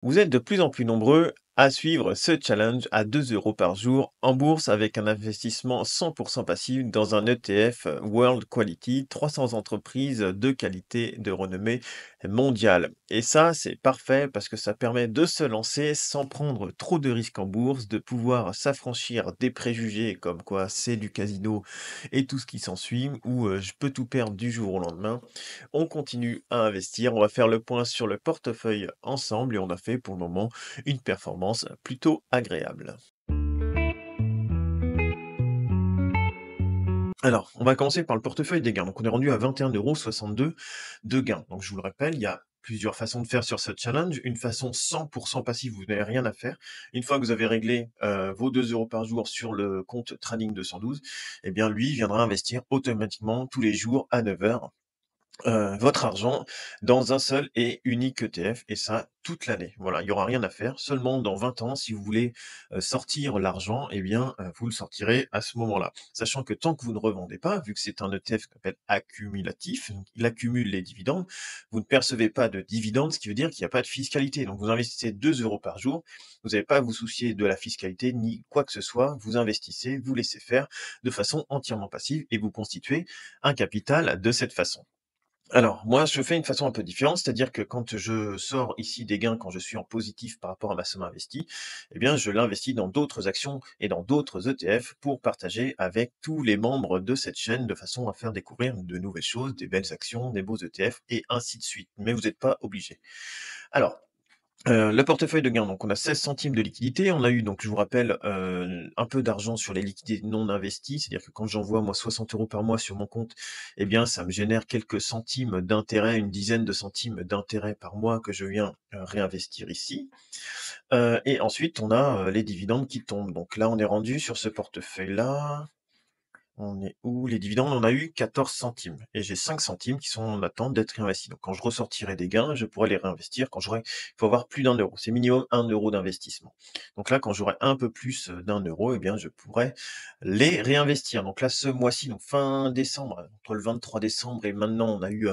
Vous êtes de plus en plus nombreux à suivre ce challenge à 2 euros par jour en bourse avec un investissement 100% passif dans un ETF World Quality, 300 entreprises de qualité, de renommée mondiale. Et ça, c'est parfait parce que ça permet de se lancer sans prendre trop de risques en bourse, de pouvoir s'affranchir des préjugés comme quoi c'est du casino et tout ce qui s'ensuit, ou je peux tout perdre du jour au lendemain. On continue à investir, on va faire le point sur le portefeuille ensemble et on a fait pour le moment une performance plutôt agréable. Alors, on va commencer par le portefeuille des gains. Donc, on est rendu à 21,62 € de gains. Donc, je vous le rappelle, il y a plusieurs façons de faire sur ce challenge. Une façon 100% passive, vous n'avez rien à faire. Une fois que vous avez réglé vos 2 euros par jour sur le compte Trading 212, eh bien, lui viendra investir automatiquement tous les jours à 9 heures votre argent dans un seul et unique ETF et ça toute l'année. Voilà, il y aura rien à faire. Seulement dans 20 ans, si vous voulez, sortir l'argent, eh bien, vous le sortirez à ce moment-là. Sachant que tant que vous ne revendez pas, vu que c'est un ETF qu'on appelle accumulatif, donc il accumule les dividendes, vous ne percevez pas de dividendes, ce qui veut dire qu'il n'y a pas de fiscalité. Donc vous investissez 2 euros par jour, vous n'avez pas à vous soucier de la fiscalité ni quoi que ce soit. Vous investissez, vous laissez faire de façon entièrement passive et vous constituez un capital de cette façon. Alors, moi, je fais une façon un peu différente, c'est-à-dire que quand je sors ici des gains, quand je suis en positif par rapport à ma somme investie, eh bien, je l'investis dans d'autres actions et dans d'autres ETF pour partager avec tous les membres de cette chaîne de façon à faire découvrir de nouvelles choses, des belles actions, des beaux ETF et ainsi de suite. Mais vous n'êtes pas obligé. Alors, le portefeuille de gain, donc on a 16 centimes de liquidité. On a eu donc je vous rappelle, un peu d'argent sur les liquidités non investies. C'est-à-dire que quand j'envoie moi 60 € par mois sur mon compte, eh bien ça me génère quelques centimes d'intérêt, une dizaine de centimes d'intérêt par mois que je viens, réinvestir ici. Et ensuite on a, les dividendes qui tombent. Donc là on est rendu sur ce portefeuille-là. On est où? Les dividendes, on a eu 14 centimes et j'ai 5 centimes qui sont en attente d'être réinvestis. Donc quand je ressortirai des gains, je pourrai les réinvestir quand j'aurai il faut avoir plus d'1 €. C'est minimum 1 € d'investissement. Donc là, quand j'aurai un peu plus, d'1 €, eh bien je pourrai les réinvestir. Donc là, ce mois-ci, donc fin décembre, entre le 23 décembre et maintenant, on a eu,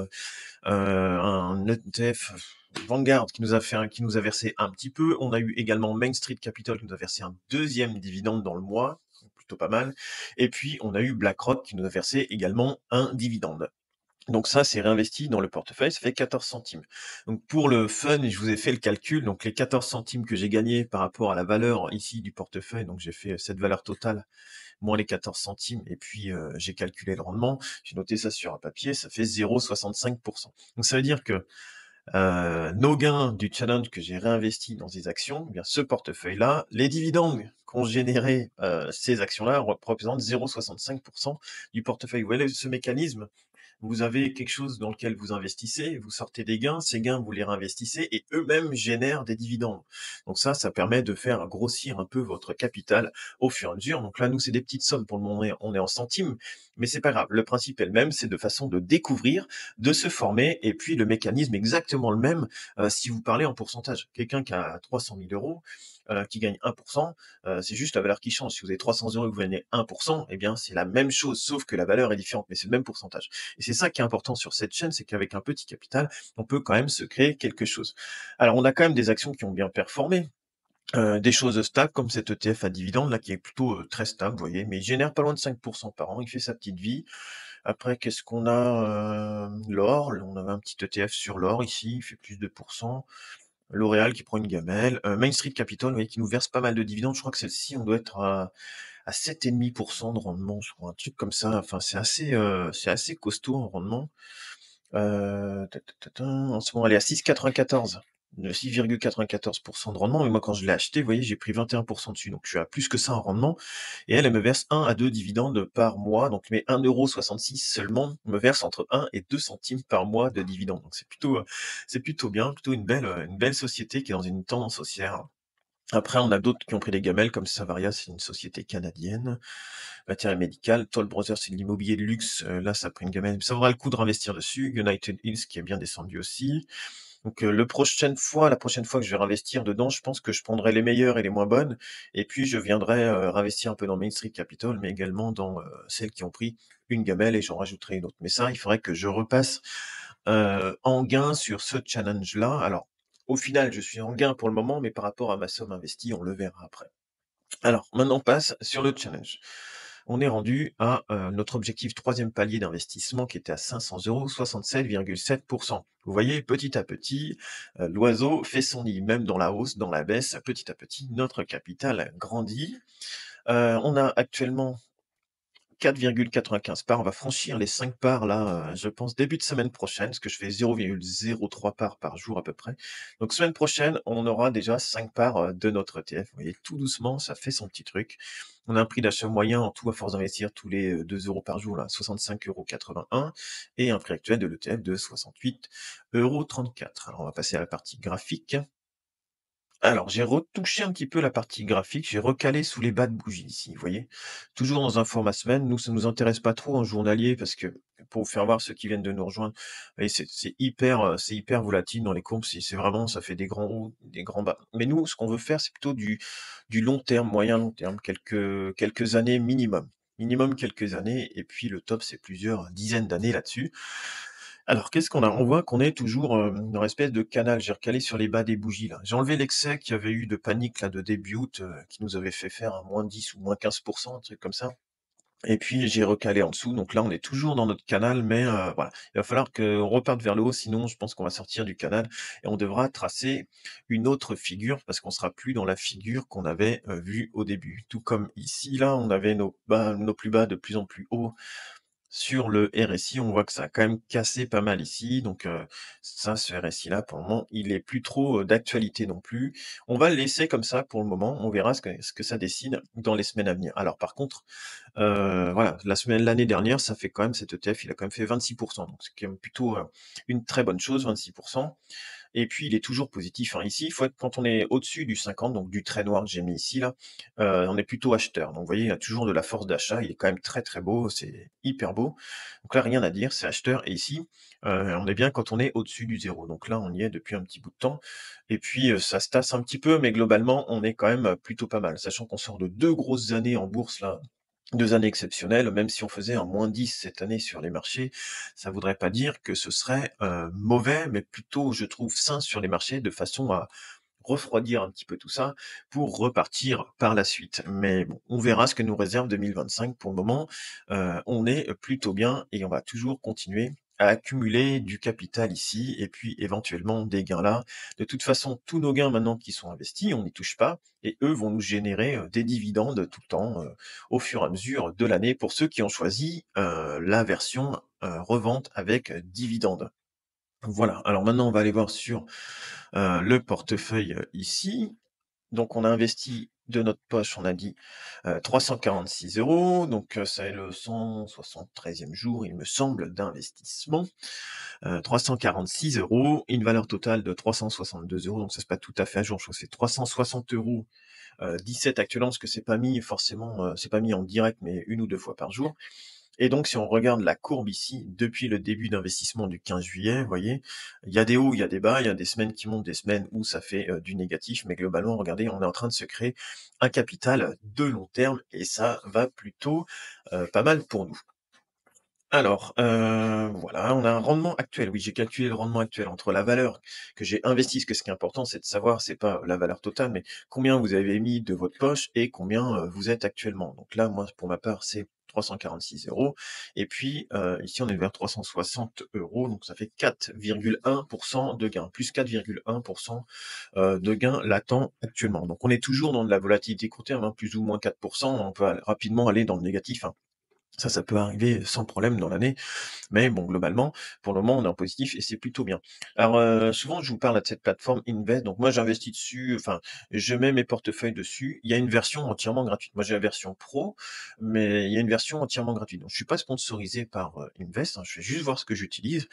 un ETF Vanguard qui nous a versé un petit peu. On a eu également Main Street Capital qui nous a versé un deuxième dividende dans le mois, plutôt pas mal. Et puis on a eu BlackRock qui nous a versé également un dividende. Donc ça, c'est réinvesti dans le portefeuille, ça fait 14 centimes. Donc pour le fun, je vous ai fait le calcul. Donc les 14 centimes que j'ai gagnés par rapport à la valeur ici du portefeuille, donc j'ai fait cette valeur totale moins les 14 centimes et puis j'ai calculé le rendement. J'ai noté ça sur un papier, ça fait 0,65%. Donc ça veut dire que nos gains du challenge que j'ai réinvesti dans des actions, eh bien ce portefeuille-là, les dividendes qu'ont généré, ces actions-là représentent 0,65% du portefeuille. Vous voyez ce mécanisme? Vous avez quelque chose dans lequel vous investissez, vous sortez des gains, ces gains, vous les réinvestissez et eux-mêmes génèrent des dividendes. Donc ça permet de faire grossir un peu votre capital au fur et à mesure. Donc là, nous, c'est des petites sommes pour le moment, on est en centimes, mais c'est pas grave. Le principe est le même, c'est de façon de découvrir, de se former et puis le mécanisme est exactement le même, si vous parlez en pourcentage. Quelqu'un qui a 300 000 €, qui gagne 1%, c'est juste la valeur qui change. Si vous avez 300 € et que vous gagnez 1%, eh bien, c'est la même chose, sauf que la valeur est différente, mais c'est le même pourcentage. Et c'est ça qui est important sur cette chaîne, c'est qu'avec un petit capital, on peut quand même se créer quelque chose. Alors, on a quand même des actions qui ont bien performé, des choses stables comme cet ETF à dividendes là qui est plutôt, très stable, vous voyez? Mais il génère pas loin de 5% par an, il fait sa petite vie. Après qu'est-ce qu'on a? L'or, on avait un petit ETF sur l'or ici, il fait plus de pourcents. L'Oréal qui prend une gamelle, Main Street Capital, vous voyez, qui nous verse pas mal de dividendes. Je crois que celle-ci, on doit être à 7,5% de rendement, je crois, un truc comme ça. Enfin, c'est assez costaud en rendement. Ta ta ta tin, en ce moment, elle est à 6,94, de 6,94% de rendement. Mais moi, quand je l'ai acheté, vous voyez, j'ai pris 21% dessus. Donc, je suis à plus que ça en rendement. Et elle me verse 1 à 2 dividendes par mois. Donc, mes 1,66 € seulement me verse entre 1 et 2 centimes par mois de dividendes. Donc, c'est plutôt bien, plutôt une belle société qui est dans une tendance haussière. Après, on a d'autres qui ont pris des gamelles, comme Savaria, c'est une société canadienne. Matériel médical, Toll Brothers, c'est de l'immobilier de luxe, là, ça a pris une gamelle. Ça vaudra le coup de réinvestir dessus. United Hills, qui est bien descendu aussi. Donc, la prochaine fois que je vais réinvestir dedans, je pense que je prendrai les meilleures et les moins bonnes. Et puis, je viendrai réinvestir un peu dans Main Street Capital, mais également dans celles qui ont pris une gamelle et j'en rajouterai une autre. Mais ça, il faudrait que je repasse en gain sur ce challenge-là. Alors, au final, je suis en gain pour le moment, mais par rapport à ma somme investie, on le verra après. Alors, maintenant, on passe sur le challenge. On est rendu à notre objectif troisième palier d'investissement qui était à 500 euros, 67,7%. Vous voyez, petit à petit, l'oiseau fait son nid, même dans la hausse, dans la baisse, petit à petit, notre capital grandit. On a actuellement 4,95 parts. On va franchir les 5 parts là, je pense début de semaine prochaine, parce que je fais 0,03 parts par jour à peu près. Donc semaine prochaine, on aura déjà 5 parts, de notre ETF. Vous voyez, tout doucement, ça fait son petit truc. On a un prix d'achat moyen en tout à force d'investir tous les, 2 € par jour là, 65,81 € et un prix actuel de l'ETF de 68,34 €. Alors on va passer à la partie graphique. Alors, j'ai retouché un petit peu la partie graphique, j'ai recalé sous les bas de bougie ici, vous voyez? Toujours dans un format semaine, nous, ça nous intéresse pas trop en journalier parce que pour vous faire voir ceux qui viennent de nous rejoindre, vous voyez, c'est hyper volatile dans les courbes, c'est vraiment ça fait des grands hauts, des grands bas. Mais nous, ce qu'on veut faire, c'est plutôt du long terme, moyen long terme, quelques années minimum. Minimum quelques années et puis le top, c'est plusieurs dizaines d'années là-dessus. Alors, qu'est-ce qu'on a? On voit qu'on est toujours, dans l'espèce de canal. J'ai recalé sur les bas des bougies là. J'ai enlevé l'excès qu'il y avait eu de panique là de début août, qui nous avait fait faire un -10 ou -15%, un truc comme ça. Et puis j'ai recalé en dessous, donc là on est toujours dans notre canal, mais voilà. Il va falloir qu'on reparte vers le haut, sinon je pense qu'on va sortir du canal et on devra tracer une autre figure parce qu'on sera plus dans la figure qu'on avait, vue au début. Tout comme ici là, on avait nos plus bas de plus en plus hauts sur le RSI, on voit que ça a quand même cassé pas mal ici, donc ça, ce RSI-là, pour le moment, il est plus trop, d'actualité non plus. On va le laisser comme ça pour le moment, on verra ce que ça décide dans les semaines à venir. Alors par contre, voilà, l'année dernière, ça fait quand même cet ETF, il a quand même fait 26, donc c'est quand même plutôt, une très bonne chose, 26. Et puis il est toujours positif, hein. Ici, il faut être quand on est au-dessus du 50, donc du trait noir que j'ai mis ici là, on est plutôt acheteur. Donc vous voyez, il a toujours de la force d'achat, il est quand même très, très beau, c'est hyper beau. Donc là, rien à dire, c'est acheteur et ici, on est bien quand on est au-dessus du zéro. Donc là, on y est depuis un petit bout de temps et puis, ça se tasse un petit peu, mais globalement, on est quand même, plutôt pas mal. Sachant qu'on sort de 2 grosses années en bourse là, 2 années exceptionnelles, même si on faisait un -10 cette année sur les marchés, ça voudrait pas dire que ce serait, mauvais, mais plutôt, je trouve, sain sur les marchés de façon à refroidir un petit peu tout ça pour repartir par la suite. Mais bon, on verra ce que nous réserve 2025. Pour le moment, on est plutôt bien et on va toujours continuer à accumuler du capital ici et puis éventuellement des gains là. De toute façon, tous nos gains maintenant qui sont investis, on n'y touche pas et eux vont nous générer, des dividendes tout le temps, au fur et à mesure de l'année pour ceux qui ont choisi, la version, revente avec, dividendes. Voilà, alors maintenant on va aller voir sur le portefeuille, ici. Donc on a investi de notre poche, on a dit, 346 €, donc c'est le 173e jour, il me semble, d'investissement. 346 €, une valeur totale de 362 €, donc ça c'est pas tout à fait à jour, je crois que c'est 360 €, 17 actuellement parce que c'est pas mis forcément, c'est pas mis en direct, mais une ou 2 fois par jour. Et donc, si on regarde la courbe ici, depuis le début d'investissement du 15 juillet, vous voyez, il y a des hauts, il y a des bas, il y a des semaines qui montent, des semaines où ça fait du négatif, mais globalement, regardez, on est en train de se créer un capital de long terme et ça va plutôt pas mal pour nous. Alors, voilà, on a un rendement actuel. Oui, j'ai calculé le rendement actuel entre la valeur que j'ai investie, parce que ce qui est important, c'est de savoir, c'est pas la valeur totale, mais combien vous avez mis de votre poche et combien, vous êtes actuellement. Donc là, moi, pour ma part, c'est 346 € et puis, ici, on est vers 360 €, donc ça fait 4,1% de gain, plus 4,1%, de gain latent actuellement. Donc on est toujours dans de la volatilité court terme, hein, plus ou moins 4%, on peut rapidement aller dans le négatif, hein. Ça peut arriver sans problème dans l'année, mais bon, globalement, pour le moment, on est en positif et c'est plutôt bien. Alors, souvent, je vous parle de cette plateforme Invest, donc moi, j'investis dessus, enfin, je mets mes portefeuilles dessus. Il y a une version entièrement gratuite. Moi, j'ai la version pro, mais il y a une version entièrement gratuite. Donc, je suis pas sponsorisé par, Invest, hein, je fais juste voir ce que j'utilise.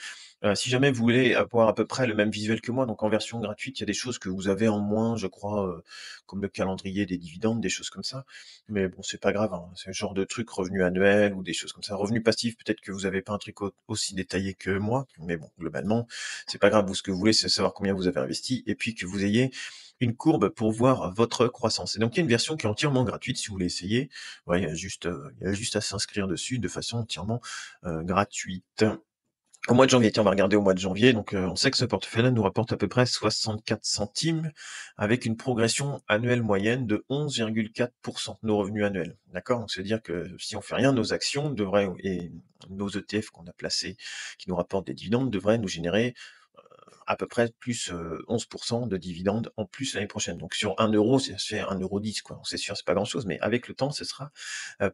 Si jamais vous voulez avoir à peu près le même visuel que moi, donc en version gratuite, il y a des choses que vous avez en moins, je crois, comme le calendrier des dividendes, des choses comme ça. Mais bon, c'est pas grave, hein, c'est le genre de truc revenu annuel ou des choses comme ça. Revenu passif, peut-être que vous avez pas un truc aussi détaillé que moi, mais bon, globalement, c'est pas grave. Vous, ce que vous voulez, c'est savoir combien vous avez investi et puis que vous ayez une courbe pour voir votre croissance. Et donc, il y a une version qui est entièrement gratuite si vous voulez essayer. Ouais, il y a juste à s'inscrire dessus de façon entièrement gratuite. Au mois de janvier, tiens, on va regarder au mois de janvier. Donc, on sait que ce portefeuille-là nous rapporte à peu près 64 centimes avec une progression annuelle moyenne de 11,4 de nos revenus annuels. D'accord? Donc, c'est-à-dire que si on fait rien, nos actions devraient et nos ETF qu'on a placés, qui nous rapportent des dividendes, devraient nous générer à peu près plus 11 de dividendes en plus l'année prochaine. Donc sur 1 €, ça fait 1,10 € quoi. C'est sûr, c'est pas grand-chose, mais avec le temps, ce sera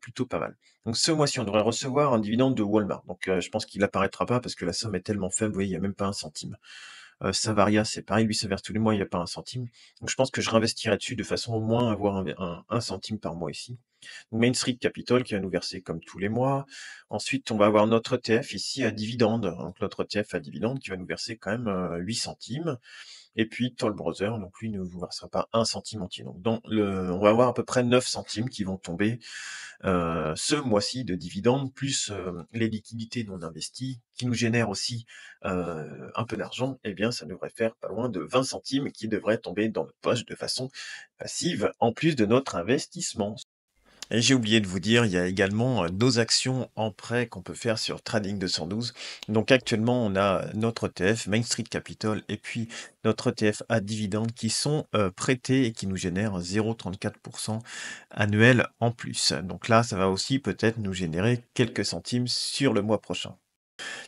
plutôt pas mal. Donc ce mois-ci, on devrait recevoir un dividende de Walmart. Donc je pense qu'il apparaîtra pas parce que la somme est tellement faible, vous voyez, il y a même pas un centime. Savaria, c'est pareil, lui, ça verse tous les mois, il y a pas un centime. Donc je pense que je réinvestirai dessus de façon au moins à avoir un centime par mois ici. Donc Main Street Capital qui va nous verser comme tous les mois. Ensuite, on va avoir notre ETF ici à dividende. Donc notre ETF à dividende qui va nous verser quand même 8 centimes. Et puis Toll Brother, donc lui ne vous versera pas un centime entier. Donc on va avoir à peu près 9 centimes qui vont tomber ce mois-ci de dividendes, plus les liquidités non investies, qui nous génèrent aussi un peu d'argent, eh bien ça devrait faire pas loin de 20 centimes qui devraient tomber dans notre poche de façon passive, en plus de notre investissement. Et j'ai oublié de vous dire, il y a également nos actions en prêt qu'on peut faire sur Trading 212. Donc actuellement, on a notre ETF Main Street Capital et puis notre ETF à dividendes qui sont prêtés et qui nous génèrent 0,34% annuel en plus. Donc là, ça va aussi peut-être nous générer quelques centimes sur le mois prochain.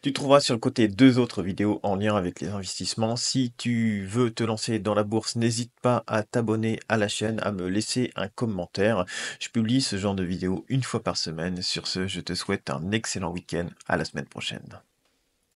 Tu trouveras sur le côté 2 autres vidéos en lien avec les investissements. Si tu veux te lancer dans la bourse, n'hésite pas à t'abonner à la chaîne, à me laisser un commentaire. Je publie ce genre de vidéos une fois par semaine. Sur ce, je te souhaite un excellent week-end. À la semaine prochaine.